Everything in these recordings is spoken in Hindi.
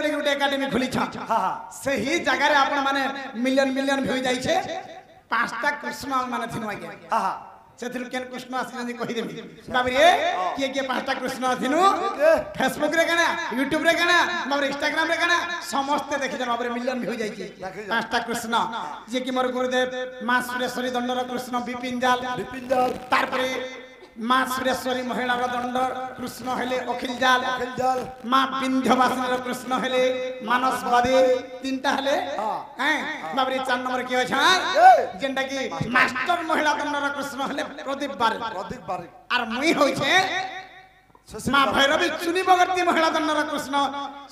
बोले गुटे एकेडमी खुली छ सही जगह रे आपण माने मिलियन मिलियन व्यू जाई छे पांचटा कृष्ण माने थिनु आज्ञा सेथिल केन कृष्ण आसी कहि देबी बाबरे के पांचटा कृष्ण थिनु फेसबुक रे कना यूट्यूब रे कना बाबरे इंस्टाग्राम रे कना समस्त देखि जन बाबरे मिलियन व्यू जाई छे पांचटा कृष्ण जे कि मोर गुरुदेव मां सुरेश्वरी दंडर कृष्ण विपिन जाल तार परे मां सुरेश्वरी महिला दंड कृष्ण हेले अखिल जाल मां विंध्यवासिनी कृष्ण हेले मानस बादी तीनटा हेले हैं बाबरे 4 नंबर के छ जेंटा कि मास्टर महिला दंडर कृष्ण हेले प्रदीप बारे आर मुई होय छे मां भैरवी चुनी बगर्ती महिला दंडर कृष्ण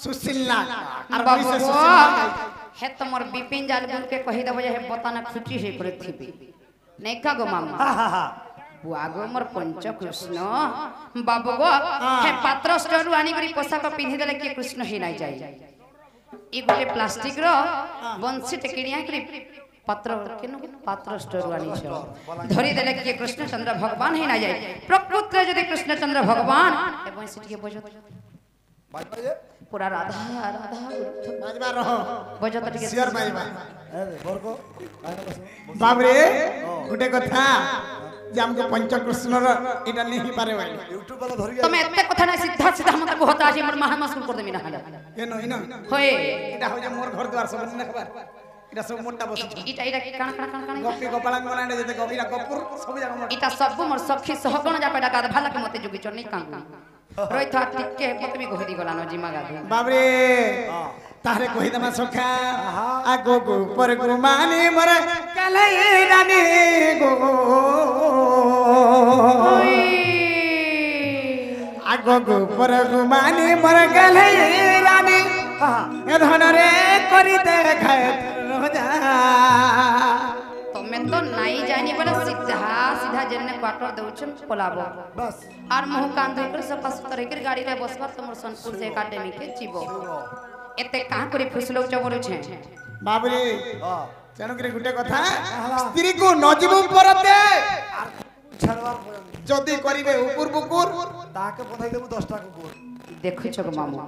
सुशील नाग आर विशेष हे तमर विपिन जाल गुरु के कहि देबो जे बताना खुटी हे पृथ्वी नै का गो मामा बुआगो मोर पंच कृष्ण बाबू गो हे पात्र स्टोर आनी करी पोशाक पिंधि देले के कृष्ण हे नाही जाय ई गोटे प्लास्टिक रो बंसी टेकिनिया करी पात्र केनो पात्र स्टोर आनी छ धरि देले के कृष्ण चंद्र भगवान हे नाही जाय प्रकृत रे जदि कृष्ण चंद्र भगवान ए बंसी के बजत पूरा राधा राधा बाजबा रहो बजत के शेयर बाजबा बरको बाबरे गुटे कथा जे हमको पंचकृष्ण र इटा नहीं पारे वाली यूट्यूब वाला धरि तमे एते कथा नै सीधा सीधा हमके कहता जे हमर महामस्कुल कर देमी ना हाल केनो इनो होय इटा हो जा मोर घर द्वार सब न खबर इटा सब मोटा बस इटा काण गोपी गोपालन बनाने जते गोपीरा कपूर सब जगह मोर इटा सब मोर सखी सहगण जा पेडा का भाला के मते जुगी चोनी कांग रोई था टिके मते भी गोहदी गला न जिमा गादे बाबरे तारे कहि दमा सखा आगो गो पर गुमानी मरे कलै रानी गो आगो गो पर गुमानी मरे कलै रानी ए धन रे करी देखाय रोजा तमे तो नाई जानी बड़ा सीधा सीधा जन्ने क्वार्टर दउछन पलाबो बस आर मुह कान धोइ कर सब सुतर कर गाड़ी रे बसबा तमर सोनपुर से एकेडमी के जीवो एते कहां करी फुसलो चबरो छे बाबरे तेनो करे गुटे कथा स्त्री को नजीबु परते छड़वार जदी करिवे उपुर बुकुर ताके पठाई देबु 10 टा कुकुर देखु छ गो मामू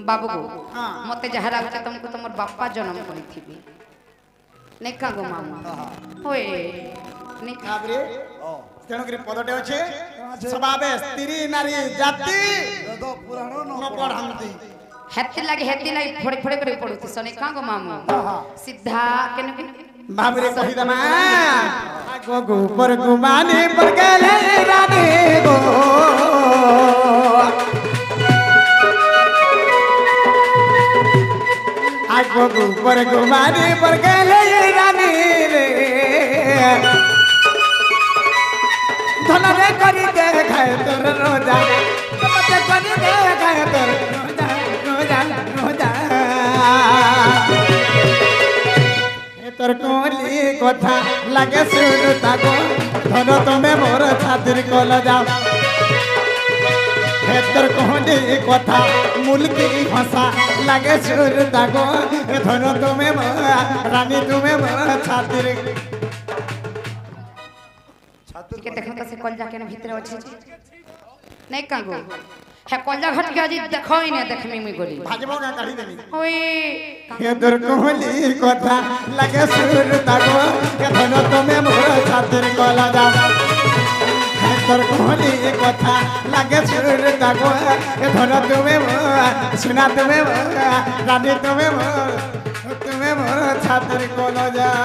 बाबू को मते जहरा होते तुमको तमर बापा जन्म करी थीबी नै का गो मामू होय नै बाबरे तेनो करे पदटे अछि सबाबे स्त्री नारी जाति तो पुराणो न पढ़ंती हेती लागे फोड़े फोड़े करे पड़ुती सने का गो मामू सीधा केने बाबरे कहि दमा आगो गो पर गुमानी पर गेले रानी गो आगो गो पर गुमानी पर गेले रानी रे धन रे करी दे खाए तोर रोजा मते करी दे खाए तोर रोजा तोर कोली कथा लागे सुनु ताको धन तमे मोर छातिर कल जाओ हे तोर कोली कथा मुलकी भाषा लागे सुनु ताको धन तमे रानी तुमे मोर छातिर के देखो त से कलजा के भीतर अछि नै कागो हे कलजा घट के आज देखो ही नै देखमी मुई गोली भाजबो का काढी देनी ओए हे तोर कोली कथा लागे सुनु ताको धन तमे मोर छातिर कल जाओ हे तोर कोली कथा लागे सुनु ताको धन तुमे सुना तुमे रानी तुमे मोर छातिर कल जाओ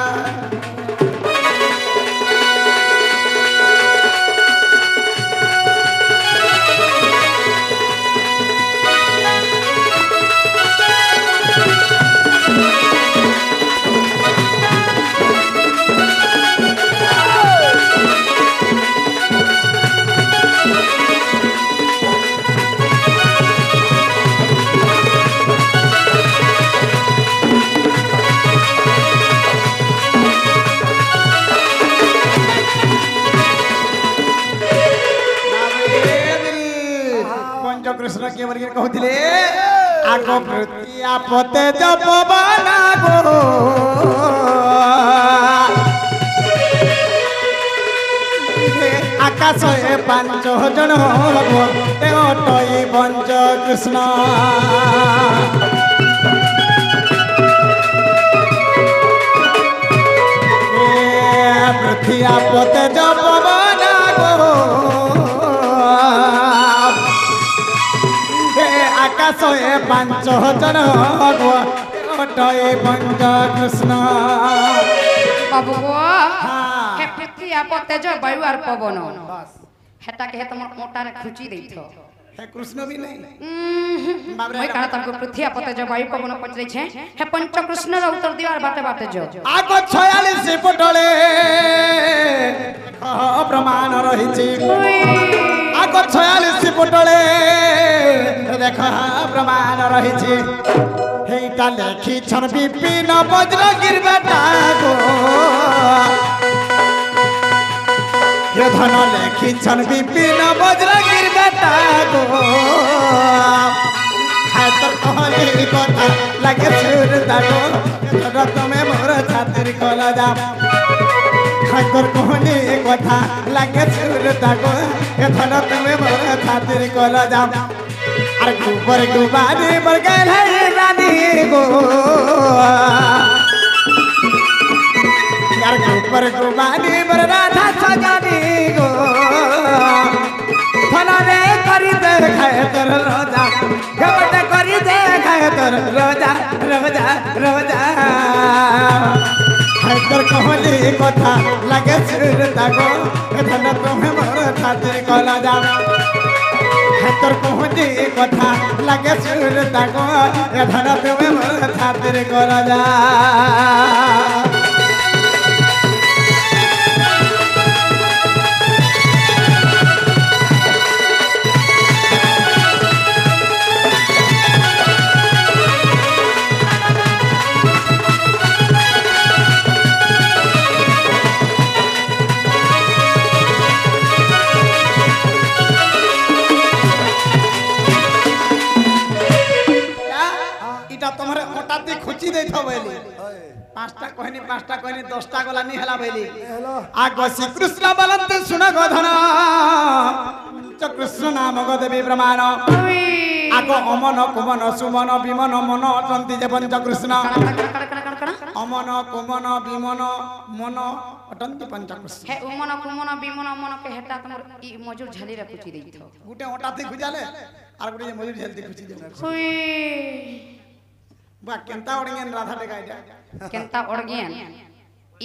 कृष्ण के वर्ग कहते आगो प्रति आपते जब बाला गो आकाश पांच जन हब ते अटई पंच कृष्ण ପାଞ୍ଚ ଜଣ ଅଟଏ ପଞ୍ଚ କୃଷ୍ଣ বাবু গো হ্যাঁ। হে পৃথিবী আপতে যে বায়ু আর পবন হেটা কে তোমার মোটারে খুঁচি দেইছ হে কৃষ্ণ বি নেই মই কানা তাকে পৃথিবী আপতে যে বায়ু পবন পচরেছে হে পঞ্চ কৃষ্ণর উত্তর দিবার বাটে বাটে যো আগ 46 পটলে প্রমাণ রহিছে আগ 46 পটলে দেখ প্রমাণ রহিছে হেইটা লেখিছন বিপিন বজ্রগির বেটা গো হে ধন লেখিছন বিপিন বজ্রগির বেটা গো হায় তোর কহলি কথা লাগে সুর দাগো তোর তুমি মোর ছাতির কলা যা হায় তোর কহলি কথা লাগে সুর দাগো এ ধন তুমি মোর ছাতির কলা যা আর গোবর গোবানি বরগাল হে রানী গো यार गोबर गोबानी बर राधा सगानी गो फना रे करी दे खाए तोर रोजा गबट करी दे खाए तोर रोजा रोजा रोजा हाय तोर कहली कथा लागे सुर तागो धन तुम्हें मोर खातिर कला जा हाय तोर कहली कथा लागे सुर तागो धन तुम्हें मोर खातिर कला जा पांचटा कहनी 10टा गला नहीं हला बैली आग श्री कृष्ण बलंत सुन गधन च कृष्ण नाम गदेवी प्रमाण आग अमन कुमन सुमन विमन मन अटंती जे पंच कृष्ण अमन कुमन विमन मन अटंती पंच कृष्ण हे उमन कुमन विमन मन के हेटा तमर ई मजूर झाली रे कुची देइथो गुटे ओटाती खुजाले आर गुटे मजूर झलती खुची देना हुई बा केंता ओडगेन राधा टेका इटा केंता ओडगेन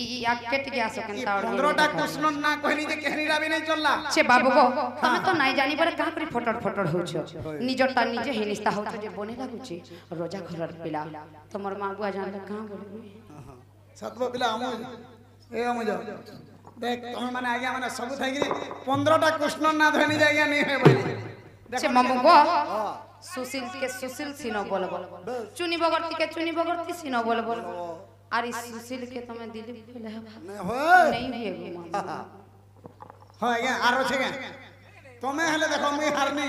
ई आकेट के आसो केंता ओडगेन 15टा कृष्ण ना कहनी जे केहनीरा भी नहीं चलला छे बाबू गो तमे तो नाही जानी पर का करी फटड़ फटड़ होछो निजटा निजे हिनिस्ता होछ जे बने लागुची रोजा घरर पिला तमर मागुआ जानले का बोलबी सतबो पिला हमु ए हमु जा देख तमे माने आगे माने सब थाई कि 15टा कृष्ण ना धनी जाइया नहीं है बोली छे मामू गो सुशील के सुशील सिनो बोल बोल चुनी बगरती के चुनी बगरती सिनो बोल बोल अरे सुशील के तमे दिलीप बोले नहीं है गो मामा हो आज्ञा आरो छे के तमे हले देखो मुई हारनी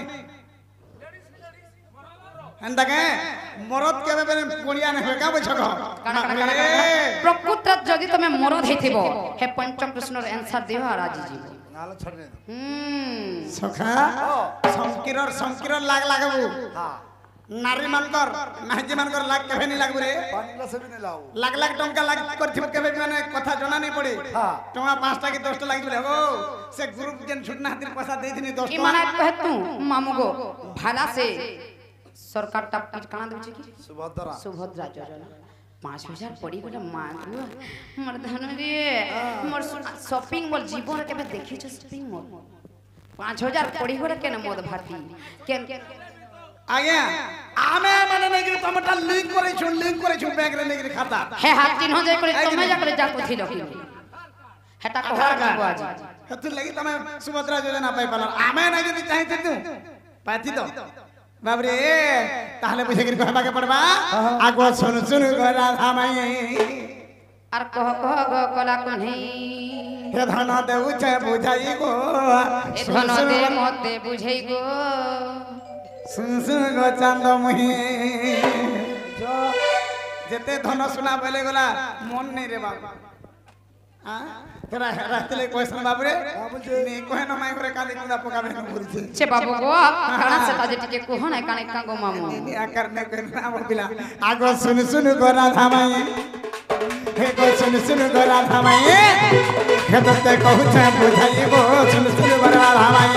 एंदा के मरद केबे बेने पुणिया ने होगा बछक प्रकृत जदि तमे मरद हेथिबो हे पंच कृष्णर आंसर दियो आ राजी जीव नालो छड़ने सखा संकिरर लाग लागबू हां नारी मानकर नाजी मानकर लाग केबे नहीं लागबू रे पानी ग्लास भी नहीं लाओ लाग टंका लाग करथिब केबे माने कथा जणा नहीं पड़े हां टंका 5टा की 10टा लाग हो से ग्रुप जेन छुटना हातिर पैसा देथिनी 10 ई माने कह तू मामू गो भाला से सरकार टाप काना देछि की सुभद्रा योजना 5000 पड़ी बोले मागुआ मोर धन रे मोर शॉपिंग मॉल जीवन केबे देखि छ शॉपिंग मॉल 5000 पड़ी बोले केन मोद भाती केन आज्ञा आमे माने नहीं कि टमाटर लिंक करे छु बैंक रे नहीं खाता हे हाथ चिन्ह जाय करे तमे जा करे जा कोथि लकी हेटा कहर गाबो आज हेतु लगी तमे सुभद्रा योजना पाई पाल आमे नहीं जदी चाहि तू पाथि तो बाबरे ताहले पैसा गिर कहबा के पड़बा आगो सुन गो राधा माई आर कह गो कला कन्हई हे धन देउ छे बुझाई गो ए धन दे मते बुझाई गो सुन गो चांद मुही जेते धन सुना बोले गला मन नहीं रे बाबा हां तेरा रातले क्वेश्चन बाबरे ने कोहे न माई करे काली कुदा पकाबे न बुरछे छे बाबू गो काना से ताजे टिके कोह ना काने का गो मामू या करने के ना बिला आगो सुन गो राधा माई हे गो सुन गो राधा माई हे तो ते कहू छे बुझाई गो सुन गो राधा माई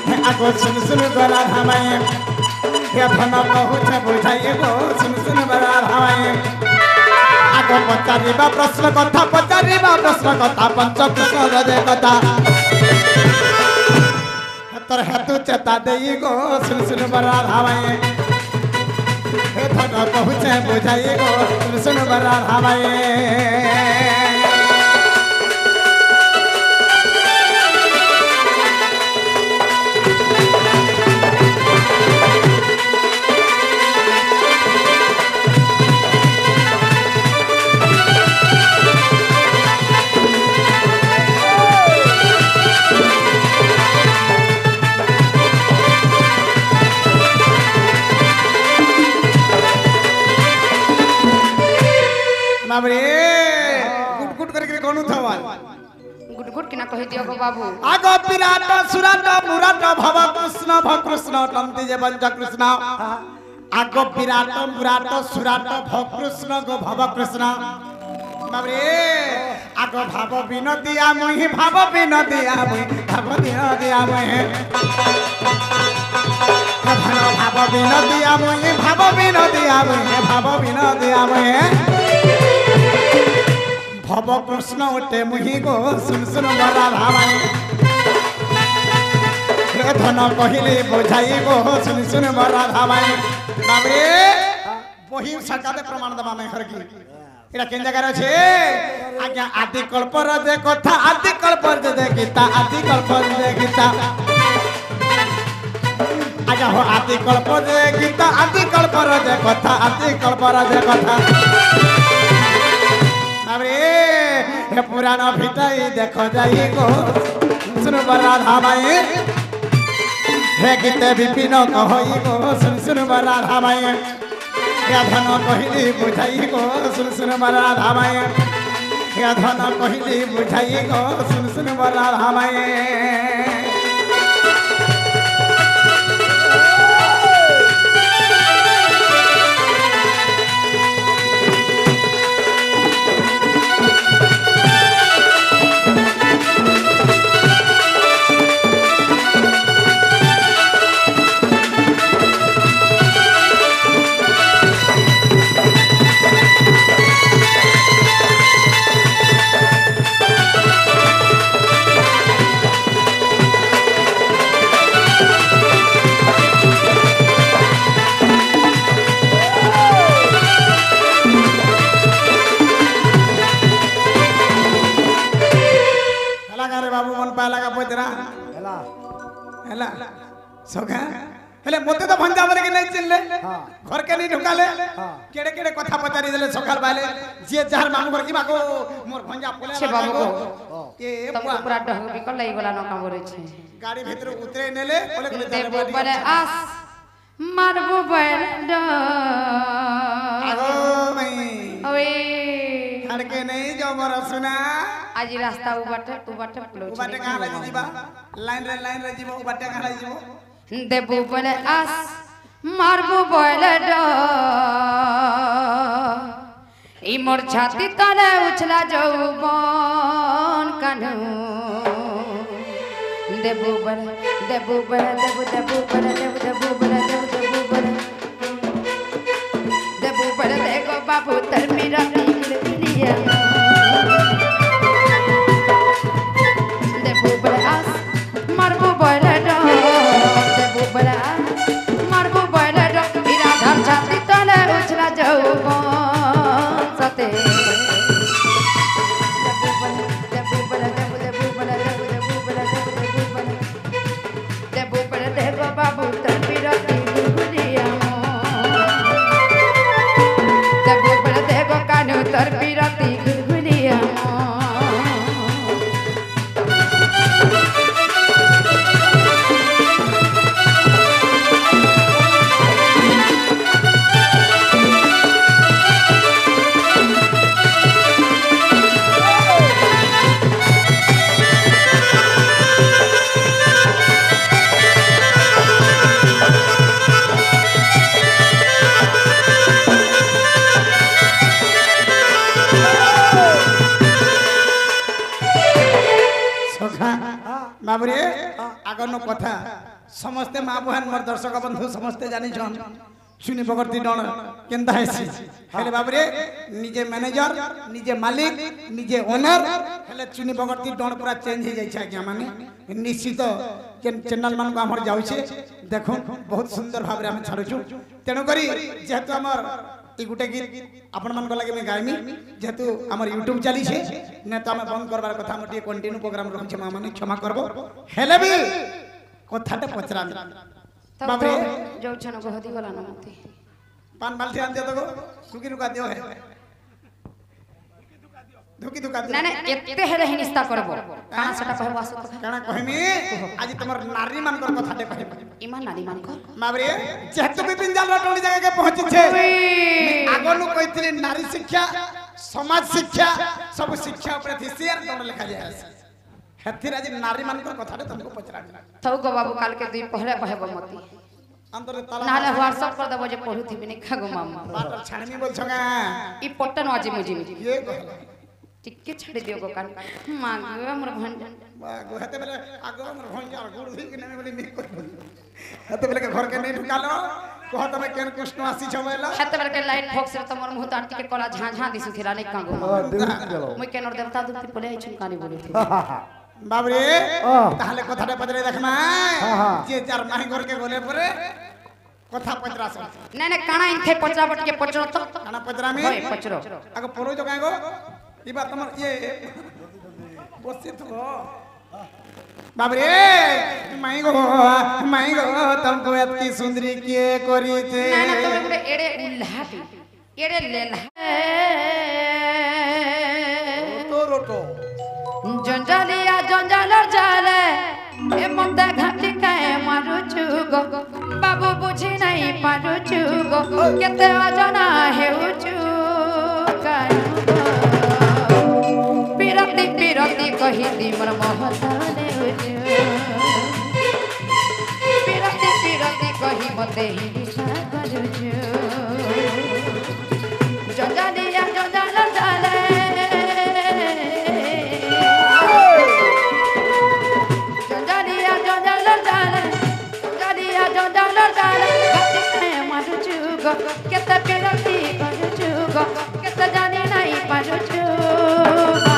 हे आगो सुन गो राधा माई हे धन कहूचे बुझाई गो सुन सुन बड़ा भाई आगो पचारिबा प्रश्न कथा पंच कृष्ण हृदय कथा तोर हेतु चेता देई गो सुन सुन बड़ा भाई हे धन कहूचे बुझाई गो सुन सुन बड़ा भाई बाबरे गुट करके कोनु थवाल गुट किना कहि दियो गो बाबू आगो विराट सुराट मुराट भव कृष्ण तंति जे पंच कृष्ण आगो विराट मुराट सुराट भव कृष्ण गो भव कृष्ण बाबरे आगो भाव विनोदिया मोहि भाव विनोदिया मोहि भाव विनोदिया मोहि भाव विनोदिया मोहि भाव विनोदिया मोहि भाव विनोदिया मोहि भव कृष्ण उठे मुहि गो सुन सुन बड़ा भाई हे धन कहले बुझाई गो सुन सुन बड़ा भाई बाबरे बही सरकार प्रमाण दबा में हरकी एटा केन जगह छे आज्ञा आदि कल्पर जे कथा आदि कल्पर जे गीता आदि कल्पर जे गीता आज्ञा हो आदि कल्पर जे गीता आदि कल्पर जे कथा आदि कल्पर जे कथा अरे हे पुराण भिटाई देखो जाई गो सुन बड़ा धामाए हे गीते विपिन कहई गो सुन सुन बड़ा धामाए हे धन कहली बुझाई गो सुन सुन बड़ा धामाए हे धन कहली बुझाई गो सुन सुन बड़ा धामाए सखा हेले मते तो भंजा बरे के नहीं चिनले घर के नहीं ढुकाले केड़े केड़े कथा पचारी देले सखाल बाले जे जहर मामू घर की माको मोर भंजा पोले छे बाबू को ए तुमको पूरा डह बिकल लई वाला न काम रे छे गाड़ी भीतर उतरे नेले बोले के देबो बरे आस मारबो बैल ड आगो मई ओए खड़के नहीं जो मोर सुना आज रास्ता उबाटे पलो उबाटे कहां लगी जीबा लाइन रे जीबो उबाटे कहां लगी जीबो देबो बले आस मारबो बैल ड ई मोर छाती तले उछला जौबन कान्हू देबो बले देखो बाबू तर मेरा लिया देबो बले आस मारबो बैल ड देबो बले मारबो बैल ड इरा धर छाती तले उछला जौबन सते देखो बाबू तर मेरा लिया देखो कान्हू तर पीरती गुलगुलिया बाबरे आगनो कथा समस्ते माँ बहन मोर दर्शक बंधु समस्ते जानी छन सुनी बगरती डण केंदा हेसी हेले बाबरे निजे मैनेजर निजे मालिक निजे ओनर हेले चुनी बगरती डण पूरा चेंज हो जाई छै आज्ञा माने निश्चित चैनल मान को हमर जाउ छे देखो बहुत सुंदर भाव रे हम छाडु छु तेनो करी जेतु हमर ई गुटे गीत आपण मन को लागे मैं गायमी जेतु हमर YouTube चली छे ने तो हम बंद करबार कथा मोटी कंटिन्यू प्रोग्राम रहु छे मां माने क्षमा करबो हेले भी कथाटे पचरा बाबरे जो छन गहदी गला न मते पान बाल्टी आन दे तो सुकी रुका दियो है धुकी दुका दियो ना ना एते हेरे हिनिस्ता करबो काना सेटा कहबो आसो तो काना कहमी आज तमर नारी मान कर कथाटे कहबो इमान नारी मान कर बाबरे जेतु बिपिन जाल रटोली जगह के पहुंची छे आगनु कहितली नारी शिक्षा समाज शिक्षा सब शिक्षा ऊपर थी शेयर कोन लिखा जाय हथिर आज नारी मान कर कथाटे तुमको पचरा थौ गो बाबू काल के दुई पहले कहबो मती अंतर ताला नाले व्हाट्सएप कर देबो जे पढुथि बिने खागो मामा बात छाड़मी बोल छगा ई पट्टन आजी मुजी ये कहला टिके छाड़ी दियो गो कान मागो हमर भंजन बागो हते बेले आगो हमर भंजा गुड़ धी के नेमे बोली नहीं कर हते बेले के घर के नहीं ढुकालो कह तमे केन कृष्ण आसी छवेला हते बेले के लाइट फोक्स रे तमर मुह तांटी के कला झाझा दिसु थिरा नहीं कागो মই केनर देवता दुति पले आइछन कानी बोली बाबरे ताहले कथाटे पचरे देखमा जे चार माही घर के गोले परे कथा पचरा सब नहीं नहीं काना इनथे पचरा बट के पचरो तो काना पचरा में होय पचरो आगो परो जो कागो ई बात तमर ये बसे तो बाबरे माई गो तुमको इतनी सुंदरी के करी थे ना ना तो बड़े एड़े उल्हाटी एड़े लेला रोटो जंजालिया जंजालर जाले ए मते घाटी काए मारू चुगो बाबू बुझी नहीं पारू चुगो केते अजना हेउ चुगो पिरती पिरती कहि दी मोर महताने उजु पिरती पिरती कहि मते ही करू जंजालिया जंजालर जाले केते पिरती करू चुगो केते जानी नहीं पारू चुगो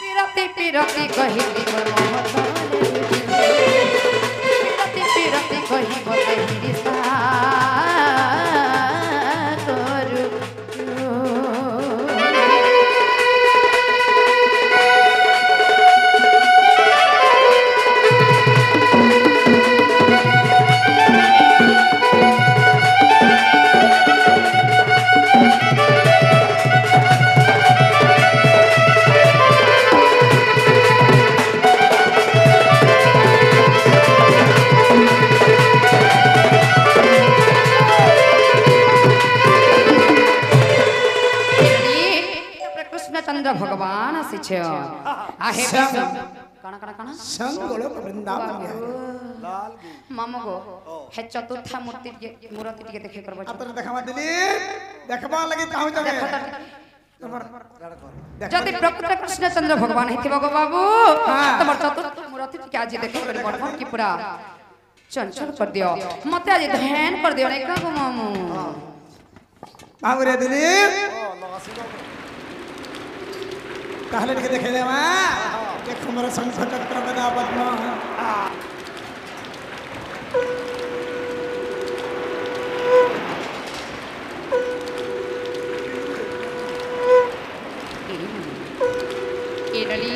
पिरती पिरती कहि दी मोर महताने पिरती पिरती कहि मते हिरिसा करू चंद्र भगवान आसी आहे काना काना काना संगोलो वृंदावन मामो गो हे चतुर्था मूर्ति के देखे करबो आतर देखवा दिली देखबा लगी कहू जगे जदि प्रकृत कृष्ण चंद्र भगवान हेथिबो गो बाबू तमर चतुर्था मूर्ति के आज देखे कर बड़भन की पूरा चंचल कर दियो मते आज ध्यान कर दियो नै का गो मामू बाबू रे दिली ताहले के देखे देवा देखो मोर शंख चक्र गदा पद्म केरली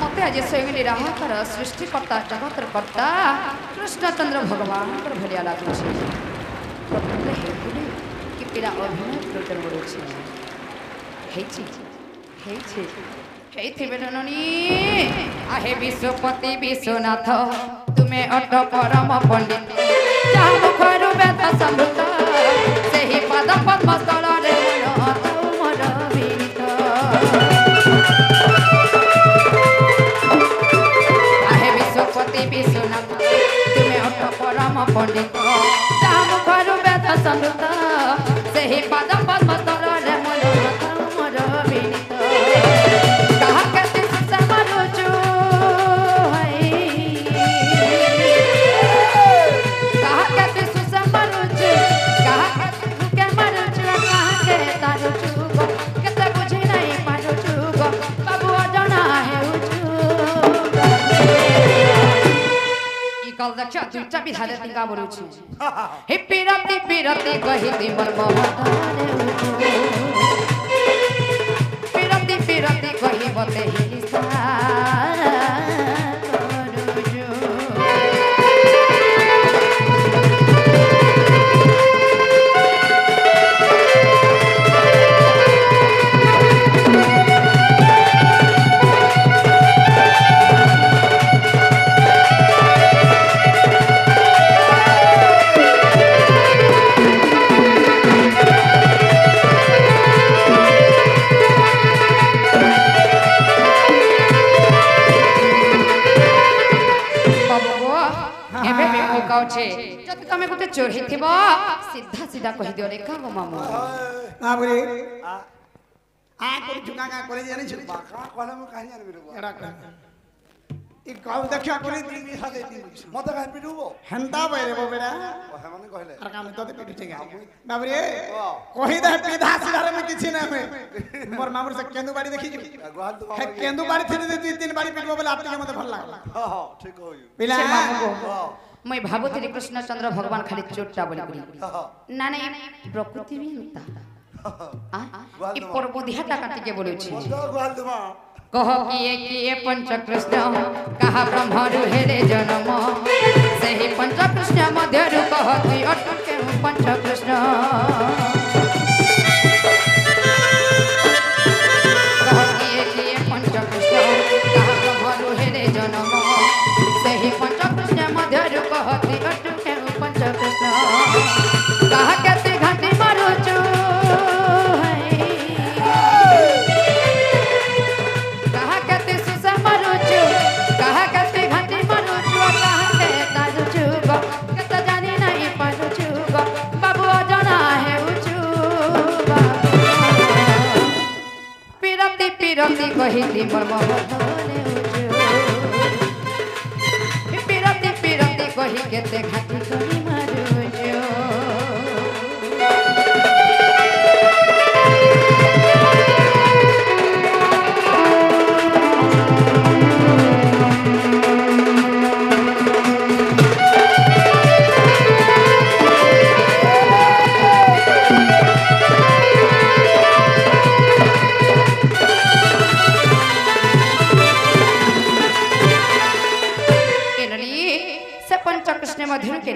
मते आज स्वयं निराकर सृष्टिकर्ता जगतर कर्ता कृष्णचंद्र भगवान पर भलिया लागु छै प्रकृति हेतु कि पीड़ा अभिनय प्रकट करू छै हे जननी आहे विश्वपति विश्वनाथ तुम्हें अट परम पंडित जहाँ मुखरु वेद समृत सेहि पद पद्म स्थल रे मोर विनीत आहे विश्वपति विश्वनाथ तुम्हें अट परम पंडित जहाँ मुखरु वेद समृत सेहि पद पद्म स्थल रे मोर विनीत कहा कहते समरुचु বিধা দেতি কা বলুছি হে পিরতি পিরতি কহিতি মোর মহতরে পিরতি পিরতি কহিবতে হিসা করুজু যদি তুমি গোটে চোর হইথিব সিধা সিধা কহি দিও রেখা গো মামু বাবরে করে ঝুকা করে জানিছ বাঁকা কলে মু কাহি জানিবি রে এডা কহ ই কল দেখা করে দিবি হাতে দিবি মতে কাহি পিটুবো হেন্তা বাইরে ববেরা ও হেমানে কইলে আর কাম তোতে পিটু ঠিক বাবরে কহি দে পিধা সিধারে মে কিছু না মে মোর মামুর সে কেন্দু বাড়ি দেখি গোহাল তো হে কেন্দু বাড়ি থেকে দুই তিন বাড়ি পিটবো বলে আপনি মতে ভাল লাগলা হ্যাঁ ঠিক কইউ পিলা সে মামু গো মই ভাবুଥିଲି কৃষ্ণচন্দ্র ভগবান খালি চোরটা বলি করি না না প্রকৃতি भी তা এই পরবদিহাটা কাটিকে বলেছি গোহাল তো কহ কিয়ে পঞ্চ কৃষ্ণ কাহা ব্রহ্মরু হেলে জন্ম সেই পঞ্চ কৃষ্ণ মধ্যরু কহ তুই অটকে পঞ্চ কৃষ্ণ কহ কিয়ে পঞ্চ কৃষ্ণ কাহা ব্রহ্মরু হেলে জন্ম সেই পঞ্চ কৃষ্ণ মধ্যরু কহ তুই অটকে পঞ্চ কৃষ্ণ কাহা কেতে ঘাটি মারুচু পিরতি কহিতি মোর মহতরে উজু পিরতি পিরতি কহি কেতে ঘাটি করি মারুজু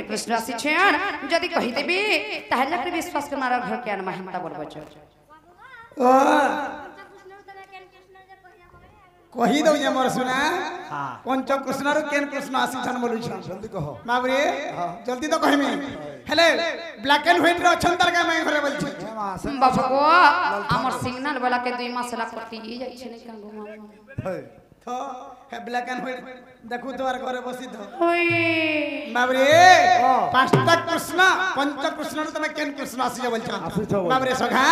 কৃষ্ণ আসিছেন যদি কহি দেবি তাহলে আপনি বিশ্বাস করে মারা ঘর কেন মাহিমতা বলবো ও কহি দউ যে মোর সুনা পঞ্চ কৃষ্ণর কেন কৃষ্ণ আসিছন বলুছ জলদি কহ বাবরে জলদি তো কহিমি হেলে ব্ল্যাক এন্ড হোয়াইট রে অছন তার কাম ঘরে বলছি বাবু গো আমার সিগন্যাল वाला के 2 মাস লা করতে যাইছে নাই কাঙ্গো মামা তো হে ব্ল্যাক এন্ড হোয়াইট দেখু তো আর ঘরে বসি তো ওই বাবরে পাঁচটা কৃষ্ণ পঞ্চ কৃষ্ণর তুমি কেন কৃষ্ণ আসিছ বলছ বাবরে সখা